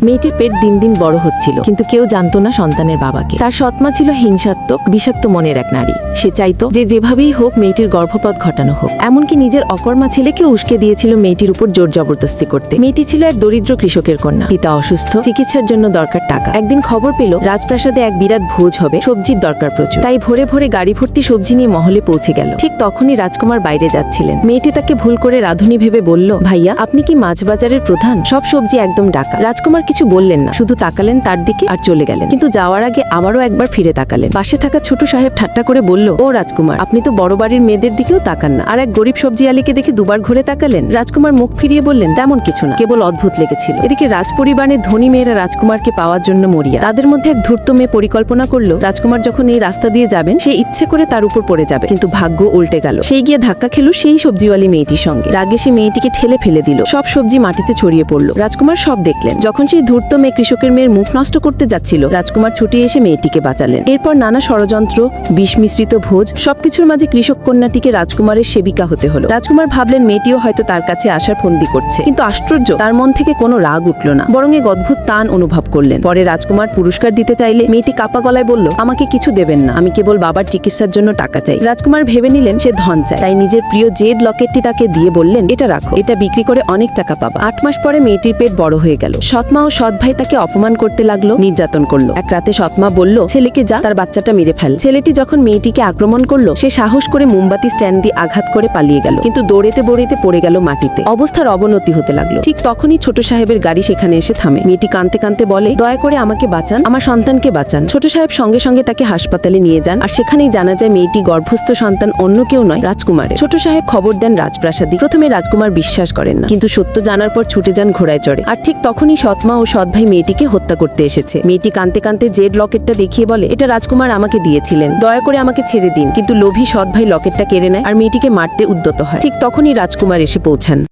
মেয়েটির পেট দিন দিন বড় হচ্ছিল, কিন্তু কেউ জানতো না সন্তানের বাবাকে। তার সৎমা ছিল হিংসাত্মক, বিষাক্ত মনের এক নারী। সে চাইতো যে যেভাবেই হোক মেয়েটির গর্ভপাত ঘটানো হোক। এমনকি নিজের অকর্মা ছেলেকে উস্কে দিয়েছিল মেয়েটির উপর জোর জবরদস্তি করতে। মেয়েটি ছিল এক দরিদ্র কৃষকের কন্যা, পিতা অসুস্থ, চিকিৎসার জন্য দরকার টাকা। একদিন খবর পেল রাজপ্রাসাদে এক বিরাট ভোজ হবে, সবজির দরকার প্রচুর। তাই ভোরে ভোরে গাড়ি ভর্তি সবজি নিয়ে মহলে পৌঁছে গেল। ঠিক তখনই রাজকুমার বাইরে যাচ্ছিলেন। মেয়েটি তাকে ভুল করে রাধুনী ভেবে বলল, ভাইয়া আপনি কি মাছ বাজারের প্রধান? সব সবজি একদম ডাকা। রাজকুমার কিছু বললেন না, শুধু তাকালেন তার দিকে আর চলে গেলেন। কিন্তু যাওয়ার আগে আবারও একবার ফিরে তাকালেন। পাশে থাকা ছোট সাহেব ঠাট্টা করে বলল, ও রাজকুমার, আপনি তো বড় বাড়ির মেয়েদের দিকেও তাকান না, আর এক গরিব সবজি আলীকে দেখে দুবার ঘুরে তাকালেন। রাজকুমার মুখ ফিরিয়ে বললেন, তেমন কিছু না, কেবল অদ্ভুত লেগেছিল। এদিকে রাজপরিবারের ধনী মেয়েরা রাজকুমারকে পাওয়ার জন্য মরিয়া। তাদের মধ্যে এক ধূর্ত মেয়ে পরিকল্পনা করলো রাজকুমার যখন এই রাস্তা দিয়ে যাবেন সে ইচ্ছে করে তার উপর পড়ে যাবে, কিন্তু ভাগ্য উল্টে গেল। সেই গিয়ে ধাক্কা খেলো সেই সবজিওয়ালী মেয়েটির সঙ্গে। রাগে সে মেয়েটিকে ঠেলে ফেলে দিল। সব সবজি মাটিতে ছড়িয়ে পড়লো। রাজকুমার সব দেখলেন। যখন সেই ধূর্ত মেয়ে কৃষকের মেয়ের মুখ নষ্ট করতে যাচ্ছিল, রাজকুমার ছুটে এসে মেয়েটিকে বাঁচালেন। এরপর নানা ষড়যন্ত্র, বিষ মিশ্রিত ভোজ, সবকিছুর মাঝে কৃষক কন্যাটিকে রাজকুমারের সেবিকা হতে হলো। রাজকুমার ভাবলেন মেয়েটিও হয়তো তার কাছে আসার ফন্দি করছে, কিন্তু আশ্চর্য, তার মন থেকে কোনো রাগ উঠল না, বরং এক অদ্ভুত টান অনুভব করলেন। পরে রাজকুমার পুরস্কার দিতে চাইলে মেয়েটি কাপা গলায় বলল, আমাকে কিছু দেবেন না, আমি কেবল বাবার চিকিৎসার জন্য টাকা চাই। রাজকুমার ভেবে নিলেন সে ধন চায়, তাই নিজের প্রিয় জেড লকেটটি তাকে দিয়ে বললেন, এটা রাখো, এটা বিক্রি করে অনেক টাকা পাবা। 8 মাস পরে মেয়েটির পেট বড় হয়ে গেল। সৎমা ও সৎ ভাই তাকে অপমান করতে লাগলো, নির্যাতন করলো। এক রাতে সৎমা বলল, ছেলেকে যা, তার বাচ্চাটা মেরে ফেল। ছেলেটি যখন মেয়েটিকে আক্রমণ করলো, সে সাহস করে মোমবাতি স্ট্যান্ড দিয়ে আঘাত করে পালিয়ে গেল, কিন্তু দৌড়েতে দৌড়েতে পড়ে গেল মাটিতে। অবস্থার অবনতি হতে লাগলো। ঠিক তখনই ছোট সাহেবের গাড়ি সেখানে এসে থামে। মেয়েটি কাঁদতে কাঁদতে বলে, দয়া করে আমাকে বাঁচান, আমার সন্তানকে বাঁচান। ছোট সাহেব সঙ্গে সঙ্গে তাকে হাসপাতালে নিয়ে যান, আর সেখানেই জানা যায় মেয়েটি গর্ভস্থ সন্তান অন্য কেউ নয়, রাজকুমারের। ছোট সাহেব খবর দেন রাজপ্রাসাদে। প্রথমে রাজকুমার বিশ্বাস করেন না, কিন্তু সত্য জানার পর ছুটে যান ঘোড়ায় চড়ে। আর ঠিক তখনই সৎমা ও সৎ ভাই মেয়েটিকে হত্যা করতে এসেছে। মেয়েটি কাঁদতে কাঁদতে জেড লকেটটা দেখিয়ে বলে, এটা রাজকুমার আমাকে দিয়েছিলেন, দয়া করে আমাকে ছেড়ে দিন। কিন্তু লোভী সৎ ভাই লকেটটা কেড়ে নেয় আর মেয়েটিকে মারতে উদ্যত হয়। ঠিক তখনই রাজকুমার এসে পৌঁছান।